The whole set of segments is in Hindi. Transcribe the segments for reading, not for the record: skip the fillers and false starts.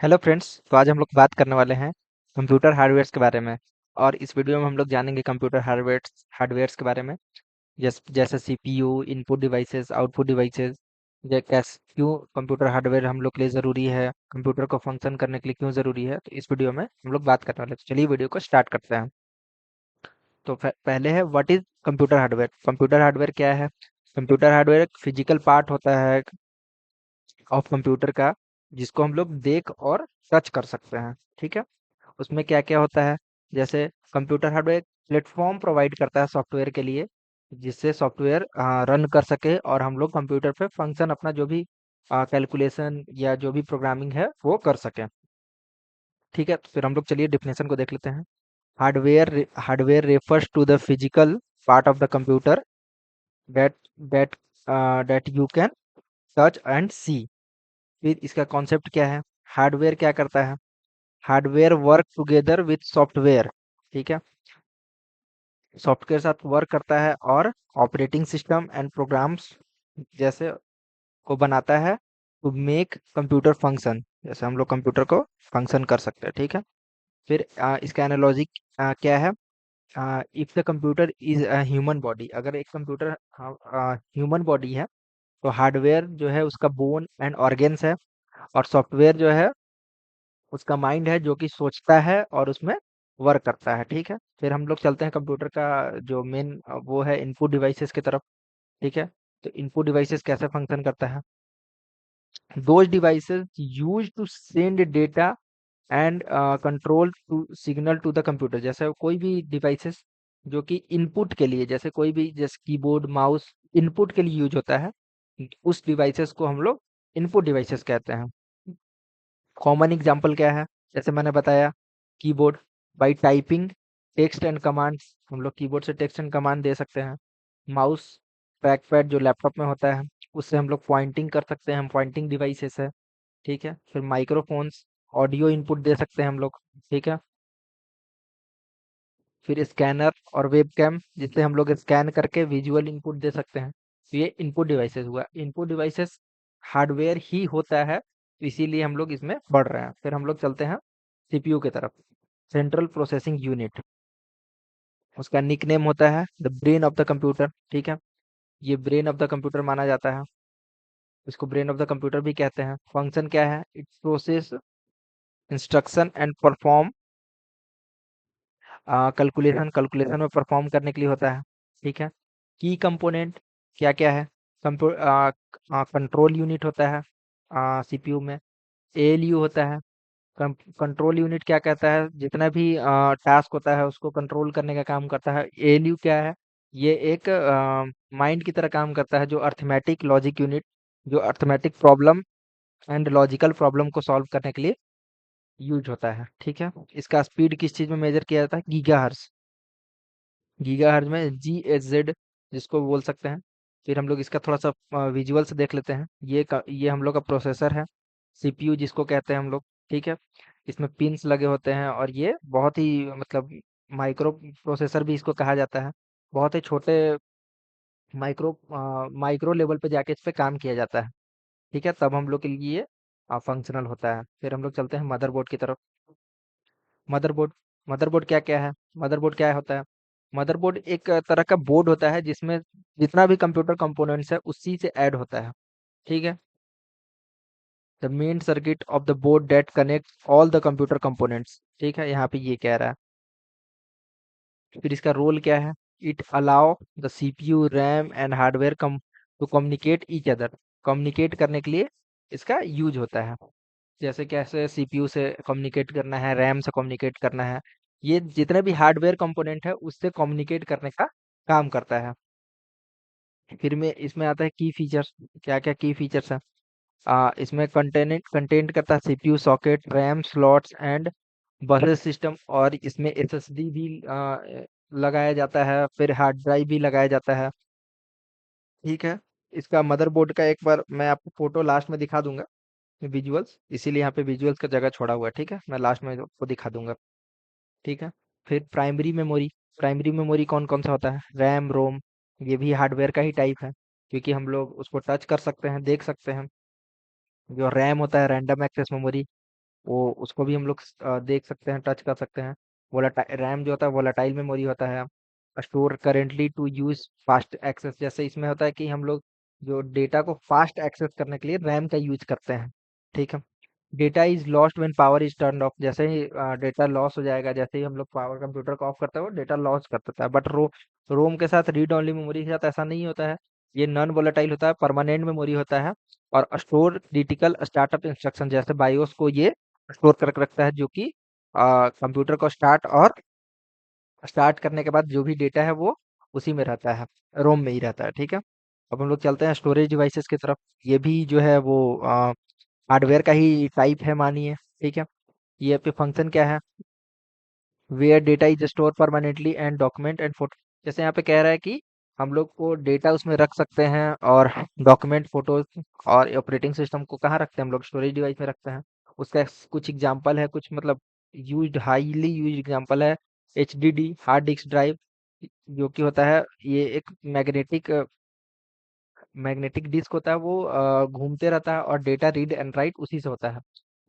Hello friends. तो आज हम लोग बात करने वाले हैं कंप्यूटर हार्डवेयर्स के बारे में। और इस वीडियो में हम लोग जानेंगे कंप्यूटर हार्डवेयर्स के बारे में। जैसे CPU, input devices, output devices. कैसे क्यों कंप्यूटर हार्डवेयर हम लोग के लिए ज़रूरी है, कंप्यूटर को फंक्शन करने के लिए क्यों ज़रूरी है, तो इस वीडियो में हम लोग बात करने वाले हैं। तो चलिए वीडियो को स्टार्ट करते हैं। तो पहले है what is computer hardware. Computer hardware क्या है? कंप्यूटर हार्डवेयर एक फिजिकल पार्ट होता है ऑफ कंप्यूटर का, जिसको हम लोग देख और टच कर सकते हैं। ठीक है। उसमें क्या क्या होता है? जैसे कंप्यूटर हार्डवेयर एक प्लेटफॉर्म प्रोवाइड करता है सॉफ्टवेयर के लिए, जिससे सॉफ्टवेयर रन कर सके और हम लोग कंप्यूटर पे फंक्शन अपना जो भी कैलकुलेशन या जो भी प्रोग्रामिंग है वो कर सकें। ठीक है, तो फिर हम लोग चलिए डेफिनेशन को देख लेते हैं। Hardware refers to the physical part of the computer that that that you can touch and see. फिर इसका कॉन्सेप्ट क्या है? हार्डवेयर क्या करता है? Hardware work together with software. ठीक है, सॉफ्टवेयर के साथ वर्क करता है और ऑपरेटिंग सिस्टम एंड प्रोग्राम्स जैसे को बनाता है टू मेक कंप्यूटर फंक्शन, जैसे हम लोग कंप्यूटर को फंक्शन कर सकते हैं। ठीक है। फिर इसका एनालॉजी क्या है? If the computer is a human body, अगर एक कंप्यूटर ह्यूमन बॉडी है, तो हार्डवेयर जो है उसका बोन एंड ऑर्गेन्स है, और सॉफ्टवेयर जो है उसका माइंड है जो कि सोचता है और उसमें वर्क करता है। ठीक है। फिर हम लोग चलते हैं कंप्यूटर का जो मेन वो है इनपुट डिवाइसेस की तरफ। ठीक है। तो इनपुट डिवाइसेस कैसे फंक्शन करता है? Those devices use to send data and control to signal to the computer. जैसे कोई भी डिवाइसेस जो कि इनपुट के लिए, जैसे कोई भी जैसे कीबोर्ड माउस इनपुट के लिए यूज होता है, उस डिवाइसेस को हम लोग इनपुट डिवाइसेस कहते हैं। कॉमन एग्जांपल क्या है? जैसे मैंने बताया, keyboard, bye typing text and commands, हम लोग कीबोर्ड से टेक्स्ट एंड कमांड दे सकते हैं। माउस, ट्रैक पैड जो लैपटॉप में होता है, उससे हम लोग पॉइंटिंग कर सकते हैं, हम पॉइंटिंग डिवाइसेस है। ठीक है। फिर माइक्रोफोन्स, ऑडियो इनपुट दे सकते हैं हम लोग। ठीक है। फिर स्कैनर और वेबकैम, जिससे हम लोग स्कैन करके विजुअल इनपुट दे सकते हैं। तो ये इनपुट डिवाइसेस हुआ। इनपुट डिवाइसेस हार्डवेयर ही होता है, तो इसीलिए हम लोग इसमें पढ़ रहे हैं। फिर हम लोग चलते हैं सीपीयू की तरफ। सेंट्रल प्रोसेसिंग यूनिट, उसका निक नेम होता है the brain of the computer. ठीक है, ये ब्रेन ऑफ द कंप्यूटर माना जाता है, इसको ब्रेन ऑफ द कंप्यूटर भी कहते हैं। फंक्शन क्या है? It process instruction and perform calculation, calculation में परफॉर्म करने के लिए होता है। ठीक है। की कंपोनेंट क्या क्या है? कंट्रोल यूनिट होता है सीपीयू में। एएलयू होता है। कंट्रोल यूनिट क्या कहता है? जितना भी टास्क होता है उसको कंट्रोल करने का काम करता है। एएलयू क्या है? ये एक माइंड की तरह काम करता है, जो अर्थमेटिक लॉजिक यूनिट, जो arithmetic problem and logical problem को सॉल्व करने के लिए यूज होता है। ठीक है। इसका स्पीड किस चीज में मेजर किया जाता है? गीगाहर्ट्ज। गीगाहर्ट्ज में GHz जिसको बोल सकते हैं। फिर हम लोग इसका थोड़ा सा विजुअल से देख लेते हैं। ये हम लोग का प्रोसेसर है, सीपीयू जिसको कहते हैं हम लोग। ठीक है। इसमें पिन्स लगे होते हैं, और ये बहुत ही मतलब माइक्रो प्रोसेसर भी इसको कहा जाता है। बहुत ही छोटे माइक्रो लेवल पे जाके इस पे काम किया जाता है। ठीक है, तब हम लोग के लिए ये फंक्शनल होता है। फिर हम लोग चलते हैं मदरबोर्ड की तरफ। मदरबोर्ड, मदरबोर्ड क्या क्या है? मदरबोर्ड क्या होता है? मदरबोर्ड एक तरह का बोर्ड होता है जिसमें जितना भी कंप्यूटर कंपोनेंट्स है उसी से ऐड होता है। ठीक है। The main circuit of the board that connect all the computer components. ठीक है, यहाँ पे ये कह रहा है। फिर इसका रोल क्या है? It allow the CPU, RAM and hardware come to communicate each other. Communicate करने के लिए इसका यूज होता है। जैसे कैसे सीपीयू से कम्युनिकेट करना है, रैम से कम्युनिकेट करना है, ये जितने भी हार्डवेयर कंपोनेंट है उससे कम्युनिकेट करने का काम करता है। फिर में इसमें आता है की फीचर्स। क्या क्या की फीचर्स है? इसमें कंटेंट करता है CPU socket, RAM slots and buffer system, और इसमें एसएसडी भी लगाया जाता है, फिर हार्ड ड्राइव भी लगाया जाता है। ठीक है। इसका मदरबोर्ड का एक बार मैं आपको फोटो लास्ट में दिखा दूंगा, विजुअल्स, इसीलिए यहाँ पे विजुअल्स का जगह छोड़ा हुआ है। ठीक है, मैं लास्ट में आपको दिखा दूंगा। ठीक है। फिर प्राइमरी मेमोरी। प्राइमरी मेमोरी कौन कौन सा होता है? रैम, रोम, ये भी हार्डवेयर का ही टाइप है, क्योंकि हम लोग उसको टच कर सकते हैं, देख सकते हैं। जो रैम होता है, रैंडम एक्सेस मेमोरी, वो उसको भी हम लोग देख सकते हैं, टच कर सकते हैं। वोलाटाइल रैम जो होता है वोलाटाइल मेमोरी होता है। Store currently to use fast access, जैसे इसमें होता है कि हम लोग जो डेटा को फास्ट एक्सेस करने के लिए रैम का यूज करते हैं। ठीक है। Data is lost when power is turn off, जैसे ही डेटा लॉस हो जाएगा, जैसे ही हम लोग पावर कंप्यूटर को ऑफ करते हैं वो डेटा लॉस कर देता है। बट रोम के साथ, रीड ओनली मेमोरी के साथ ऐसा नहीं होता है। ये नॉन वोलेटाइल होता है, परमानेंट मेमोरी होता है। और स्टोर क्रिटिकल स्टार्टअप इंस्ट्रक्शन, जैसे बायोस को ये स्टोर करके रखता है, जो कि कंप्यूटर को स्टार्ट करने के बाद जो भी डेटा है वो उसी में रहता है, रोम में ही रहता है। ठीक है। अब हम लोग चलते हैं स्टोरेज डिवाइसेस की तरफ। ये भी जो है वो हार्डवेयर का ही टाइप है मानिए। ठीक है। ये पे फंक्शन क्या है, where data is store permanently and document and photo. जैसे यहाँ पे कह रहा है कि हम लोग को डेटा उसमें रख सकते हैं, और डॉक्यूमेंट, फोटोज और ऑपरेटिंग सिस्टम को कहाँ रखते हैं, हम लोग स्टोरेज डिवाइस में रखते हैं। उसका कुछ एग्जांपल है, कुछ मतलब यूज्ड, हाईली यूज्ड एग्जांपल है। एचडीडी हार्ड डिस्क ड्राइव, जो कि होता है ये एक मैग्नेटिक डिस्क होता है, वो घूमते रहता है और डेटा रीड एंड राइट उसी से होता है।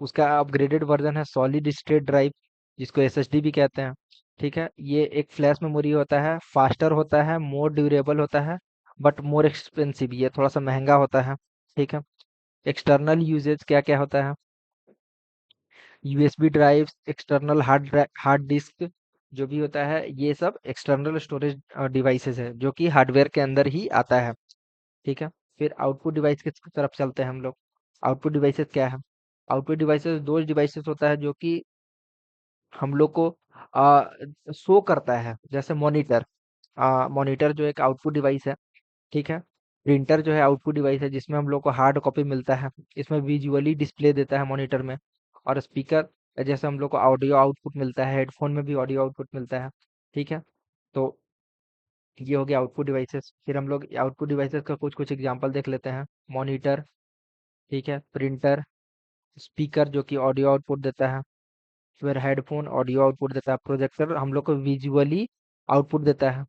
उसका अपग्रेडेड वर्जन है सॉलिड स्टेट ड्राइव, जिसको एसएसडी भी कहते हैं। ठीक है। ये एक फ्लैश मेमोरी होता है, फास्टर होता है, मोर ड्यूरेबल होता है, बट मोर एक्सपेंसिव, ये थोड़ा सा महंगा होता है। ठीक है। एक्सटर्नल यूजेज क्या क्या होता है, USB drive, external hard disk, जो भी होता है ये सब एक्सटर्नल स्टोरेज डिवाइसेस है, जो कि हार्डवेयर के अंदर ही आता है। ठीक है। फिर आउटपुट डिवाइस की तरफ चलते हैं हम लोग। आउटपुट डिवाइसेस क्या है, आउटपुट डिवाइसेस दो डिवाइसेस होता है जो कि हम लोग को शो करता है, जैसे मॉनिटर। मॉनिटर जो एक आउटपुट डिवाइस है। ठीक है। प्रिंटर जो है आउटपुट डिवाइस है, जिसमें हम लोग को हार्ड कॉपी मिलता है, इसमें विजुअली डिस्प्ले देता है मॉनिटर में। और स्पीकर, जैसे हम लोग को ऑडियो आउटपुट मिलता है, हेडफोन में भी ऑडियो आउटपुट मिलता है। ठीक है। तो ये हो गया आउटपुट डिवाइसेस। फिर हम लोग आउटपुट डिवाइसेस का कुछ कुछ एग्जांपल देख लेते हैं। मॉनिटर, ठीक है, प्रिंटर, स्पीकर जो कि ऑडियो आउटपुट देता है, फिर हेडफोन ऑडियो आउटपुट देता है, प्रोजेक्टर हम लोग को विजुअली आउटपुट देता है।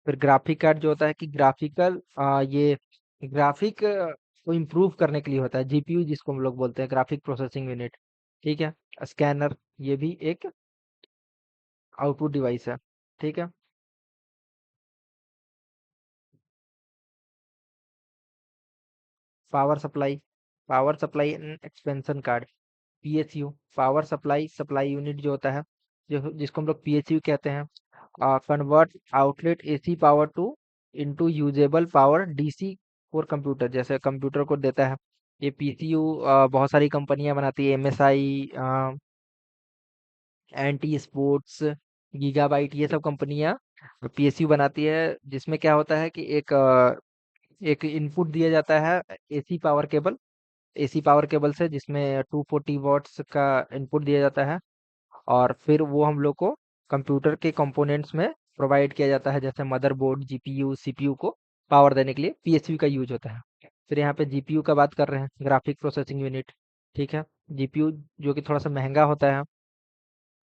फिर ग्राफिक कार्ड जो होता है कि ये ग्राफिक को इम्प्रूव करने के लिए होता है, जीपीयू जिसको हम लोग बोलते हैं, ग्राफिक प्रोसेसिंग यूनिट। ठीक है। स्कैनर, ये भी एक आउटपुट डिवाइस है। ठीक है। Power supply, power supply expansion card, PSU, power supply supply unit जो होता है, जो जिसको हम लोग पीएसयू कहते हैं, convert outlet AC power to into usable power DC for computer, जैसे कंप्यूटर को देता है। ये पीसीयू बहुत सारी कंपनियां बनाती है, एमएसआई, एंटी स्पोर्ट्स, गीगाबाइट, ये सब कंपनियां पीएसयू बनाती है। जिसमें क्या होता है कि एक इनपुट दिया जाता है, AC power cable, AC power cable से, जिसमें 240 वॉट्स का इनपुट दिया जाता है। और फिर वो हम लोग को कंप्यूटर के कंपोनेंट्स में प्रोवाइड किया जाता है, जैसे मदरबोर्ड, जीपीयू, सीपीयू को पावर देने के लिए पीएसयू का यूज होता है। फिर यहाँ पे जीपीयू का बात कर रहे हैं, ग्राफिक प्रोसेसिंग यूनिट। ठीक है। जीपीयू जो कि थोड़ा सा महंगा होता है,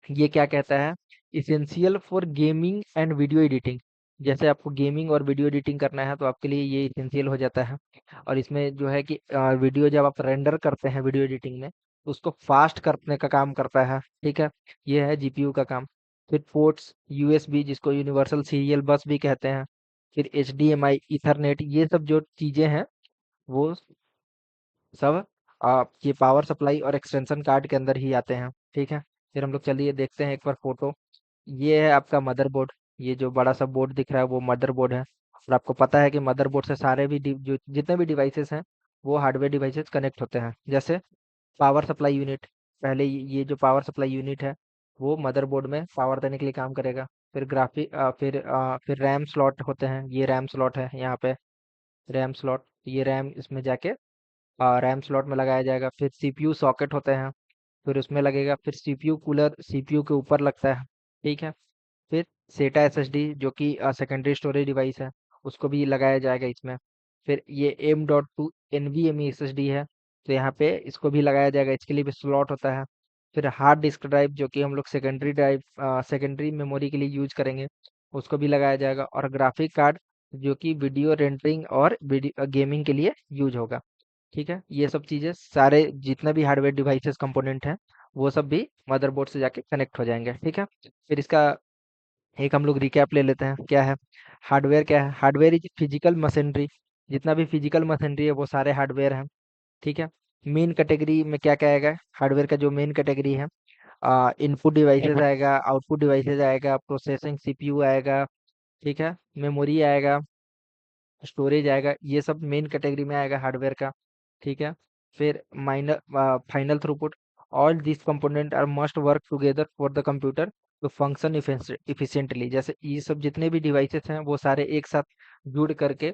ये क्या कहता है, essential for gaming and video editing. जैसे आपको गेमिंग और वीडियो एडिटिंग करना है तो आपके लिए ये इसेंशियल हो जाता है। और इसमें जो है कि वीडियो जब आप रेंडर करते हैं वीडियो एडिटिंग में, तो उसको फास्ट करने का काम करता है। ठीक है। ये है जीपीयू का काम। फिर पोर्ट्स, यूएसबी जिसको यूनिवर्सल सीरियल बस भी कहते हैं, फिर एचडीएमआई, ईथरनेट, ये सब जो चीजें हैं वो सब ये पावर सप्लाई और एक्सटेंशन कार्ड के अंदर ही आते हैं। ठीक है। फिर हम लोग चलिए देखते हैं एक बार फोटो। ये है आपका मदरबोर्ड। ये जो बड़ा सा बोर्ड दिख रहा है वो मदरबोर्ड है। और आपको पता है कि मदरबोर्ड से सारे भी जो जितने भी डिवाइसेस हैं वो हार्डवेयर डिवाइसेस कनेक्ट होते हैं। जैसे पावर सप्लाई यूनिट, पहले ये जो पावर सप्लाई यूनिट है वो मदरबोर्ड में पावर देने के लिए काम करेगा। फिर फिर रैम स्लॉट होते हैं, ये रैम स्लॉट है यहाँ पे, रैम स्लॉट, ये रैम इसमें जाके रैम स्लॉट में लगाया जाएगा। फिर सीपीयू सॉकेट होते हैं, फिर उसमें लगेगा। फिर सीपीयू कूलर सीपीयू के ऊपर लगता है। ठीक है। फिर सेटा एसएसडी जो कि सेकेंडरी स्टोरेज डिवाइस है, उसको भी लगाया जाएगा इसमें। फिर ये M.2 NVMe एसएसडी है, तो यहाँ पे इसको भी लगाया जाएगा, इसके लिए भी स्लॉट होता है। फिर हार्ड डिस्क ड्राइव जो कि हम लोग सेकेंडरी मेमोरी के लिए यूज करेंगे, उसको भी लगाया जाएगा। और ग्राफिक कार्ड जो कि वीडियो रेंडरिंग और वीडियो गेमिंग के लिए यूज होगा। ठीक है? ये सब चीज़ें सारे जितने भी हार्डवेयर डिवाइसेस कंपोनेंट हैं, वो सब भी मदरबोर्ड से जाके कनेक्ट हो जाएँगे, ठीक है? फिर इसका एक हम लोग रिकैप ले लेते हैं, क्या है? हार्डवेयर क्या है? हार्डवेयर इज़ फिजिकल मशीनरी, जितना भी फिजिकल मशीनरी है वो सारे हार्डवेयर हैं, ठीक है? मेन कैटेगरी में क्या-क्या आएगा? हार्डवेयर का जो मेन कैटेगरी है इनपुट डिवाइसेज़ आएगा, आउटपुट डिवाइसेज़ आएगा, प्रोसेसिंग सीपीयू आएगा, ठीक है? मेमोरी आएगा, स्टोरेज आएगा, ये सब मेन कैटेगरी में आएगा हार्डवेयर का, ठीक है? फिर final throughput, all this component are must work together for the computer to function efficiently. जैसे ये सब जितने भी डिवाइसेस हैं वो सारे एक साथ जुड़ करके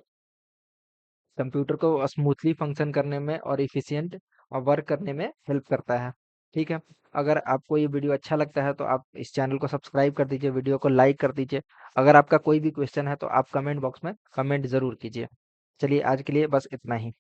कंप्यूटर को स्मूथली फंक्शन करने में और इफिशिएंट और वर्क करने में हेल्प करता है, ठीक है? अगर आपको ये वीडियो अच्छा लगता है तो आप इस चैनल को सब्सक्राइब कर दीजिए, वीडियो को लाइक कर दीजिए। अगर आपका कोई भी क्वेश्चन है तो आप कमेंट बॉक्स में कमेंट ज़रूर कीजिए। चलिए आज के लिए बस इतना ही।